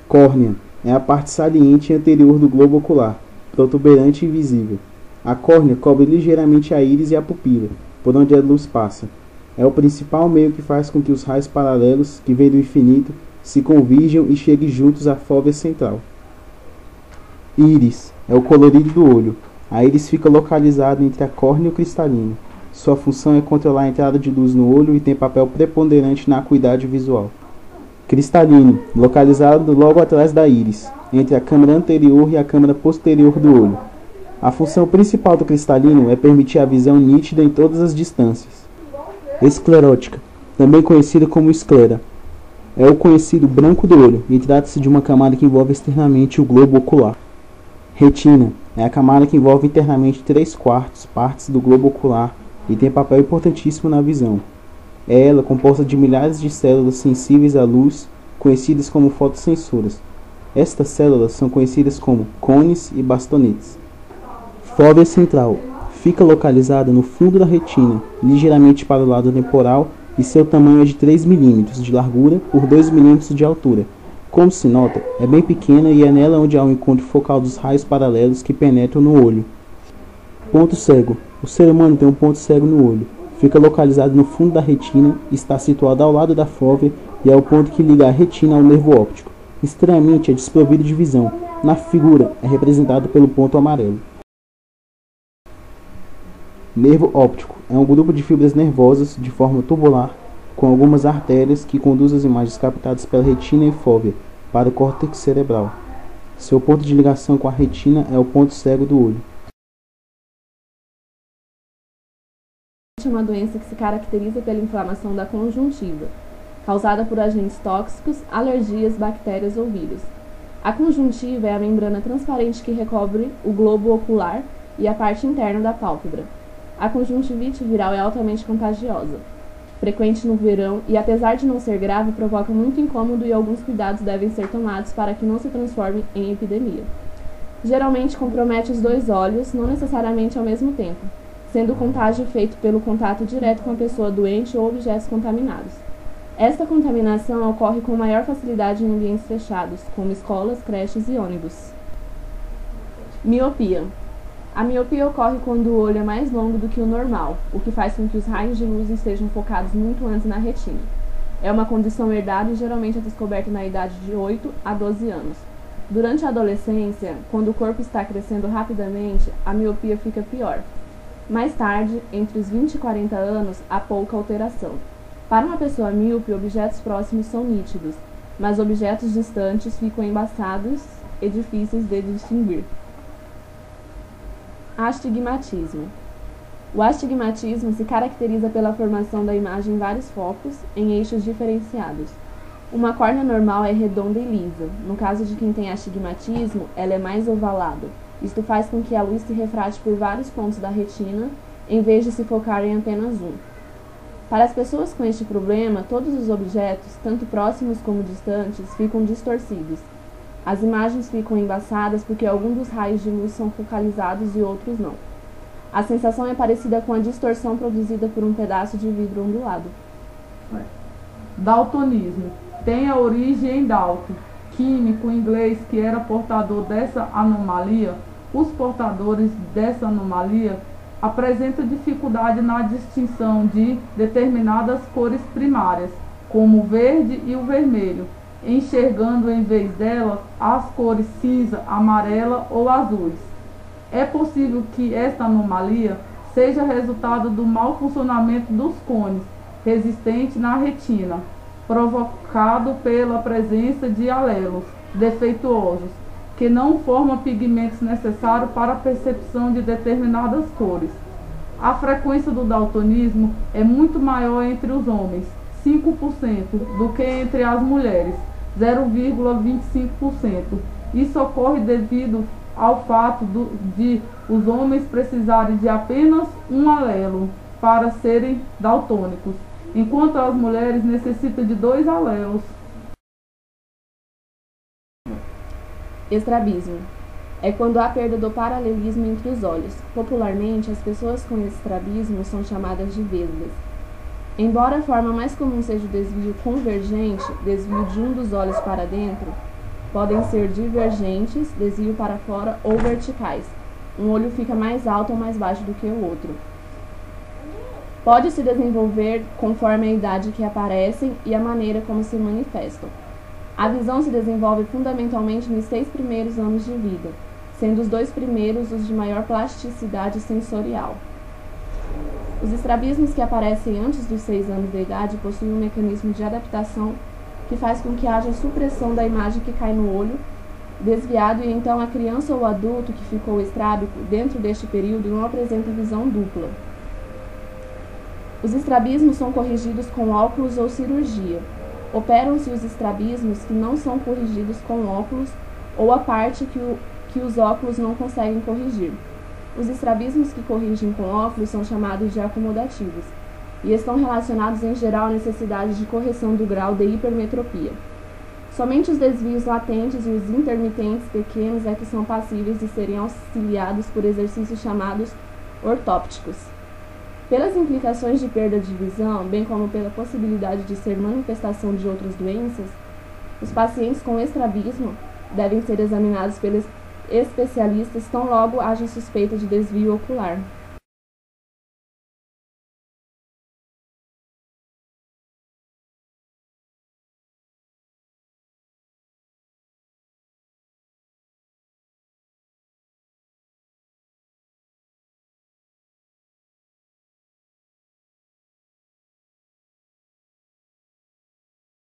Córnea é a parte saliente anterior do globo ocular, protuberante e visível. A córnea cobre ligeiramente a íris e a pupila, por onde a luz passa. É o principal meio que faz com que os raios paralelos, que vêm do infinito, se convirjam e cheguem juntos à fóvea central. Íris é o colorido do olho. A íris fica localizada entre a córnea e o cristalino. Sua função é controlar a entrada de luz no olho e tem papel preponderante na acuidade visual. Cristalino, localizado logo atrás da íris, entre a câmara anterior e a câmara posterior do olho. A função principal do cristalino é permitir a visão nítida em todas as distâncias. Esclerótica, também conhecida como esclera, é o conhecido branco do olho e trata-se de uma camada que envolve externamente o globo ocular. Retina é a camada que envolve internamente 3/4 partes do globo ocular e tem papel importantíssimo na visão. É ela composta de milhares de células sensíveis à luz, conhecidas como fotossensoras. Estas células são conhecidas como cones e bastonetes. Fóvea central fica localizada no fundo da retina, ligeiramente para o lado temporal, e seu tamanho é de 3 mm de largura por 2 mm de altura. Como se nota, é bem pequena e é nela onde há o encontro focal dos raios paralelos que penetram no olho. Ponto cego. O ser humano tem um ponto cego no olho. Fica localizado no fundo da retina, está situado ao lado da fóvea e é o ponto que liga a retina ao nervo óptico. Estranhamente, é desprovido de visão. Na figura, é representado pelo ponto amarelo. Nervo óptico é um grupo de fibras nervosas de forma tubular, com algumas artérias que conduzem as imagens captadas pela retina e fóvea para o córtex cerebral. Seu ponto de ligação com a retina é o ponto cego do olho. É uma doença que se caracteriza pela inflamação da conjuntiva, causada por agentes tóxicos, alergias, bactérias ou vírus. A conjuntiva é a membrana transparente que recobre o globo ocular e a parte interna da pálpebra. A conjuntivite viral é altamente contagiosa, frequente no verão e, apesar de não ser grave, provoca muito incômodo e alguns cuidados devem ser tomados para que não se transforme em epidemia. Geralmente compromete os dois olhos, não necessariamente ao mesmo tempo, sendo o contágio feito pelo contato direto com a pessoa doente ou objetos contaminados. Esta contaminação ocorre com maior facilidade em ambientes fechados, como escolas, creches e ônibus. Miopia. A miopia ocorre quando o olho é mais longo do que o normal, o que faz com que os raios de luz estejam focados muito antes na retina. É uma condição herdada e geralmente é descoberta na idade de 8 a 12 anos. Durante a adolescência, quando o corpo está crescendo rapidamente, a miopia fica pior. Mais tarde, entre os 20 e 40 anos, há pouca alteração. Para uma pessoa míope, objetos próximos são nítidos, mas objetos distantes ficam embaçados e difíceis de distinguir. Astigmatismo. O astigmatismo se caracteriza pela formação da imagem em vários focos, em eixos diferenciados. Uma córnea normal é redonda e lisa. No caso de quem tem astigmatismo, ela é mais ovalada. Isto faz com que a luz se refrate por vários pontos da retina, em vez de se focar em apenas um. Para as pessoas com este problema, todos os objetos, tanto próximos como distantes, ficam distorcidos. As imagens ficam embaçadas porque alguns dos raios de luz são focalizados e outros não. A sensação é parecida com a distorção produzida por um pedaço de vidro ondulado. Daltonismo. Tem a origem em Dalton, químico inglês que era portador dessa anomalia. Os portadores dessa anomalia apresentam dificuldade na distinção de determinadas cores primárias, como o verde e o vermelho, enxergando em vez delas as cores cinza, amarela ou azuis. É possível que esta anomalia seja resultado do mau funcionamento dos cones resistentes na retina, provocado pela presença de alelos defeituosos, que não formam pigmentos necessários para a percepção de determinadas cores. A frequência do daltonismo é muito maior entre os homens, 5%, do que entre as mulheres, 0,25%. Isso ocorre devido ao fato de os homens precisarem de apenas um alelo para serem daltônicos, enquanto as mulheres necessitam de 2 alelos. Estrabismo. É quando há perda do paralelismo entre os olhos. Popularmente, as pessoas com estrabismo são chamadas de vesgas. Embora a forma mais comum seja o desvio convergente, desvio de um dos olhos para dentro, podem ser divergentes, desvio para fora, ou verticais. Um olho fica mais alto ou mais baixo do que o outro. Pode se desenvolver conforme a idade que aparecem e a maneira como se manifestam. A visão se desenvolve fundamentalmente nos 6 primeiros anos de vida, sendo os 2 primeiros os de maior plasticidade sensorial. Os estrabismos que aparecem antes dos 6 anos de idade possuem um mecanismo de adaptação que faz com que haja supressão da imagem que cai no olho, desviado, e então a criança ou adulto que ficou estrábico dentro deste período não apresenta visão dupla. Os estrabismos são corrigidos com óculos ou cirurgia. Operam-se os estrabismos que não são corrigidos com óculos ou a parte que os óculos não conseguem corrigir. Os estrabismos que corrigem com óculos são chamados de acomodativos e estão relacionados em geral à necessidade de correção do grau de hipermetropia. Somente os desvios latentes e os intermitentes pequenos é que são passíveis de serem auxiliados por exercícios chamados ortópticos. Pelas implicações de perda de visão, bem como pela possibilidade de ser manifestação de outras doenças, os pacientes com estrabismo devem ser examinados pelos especialistas tão logo haja suspeita de desvio ocular.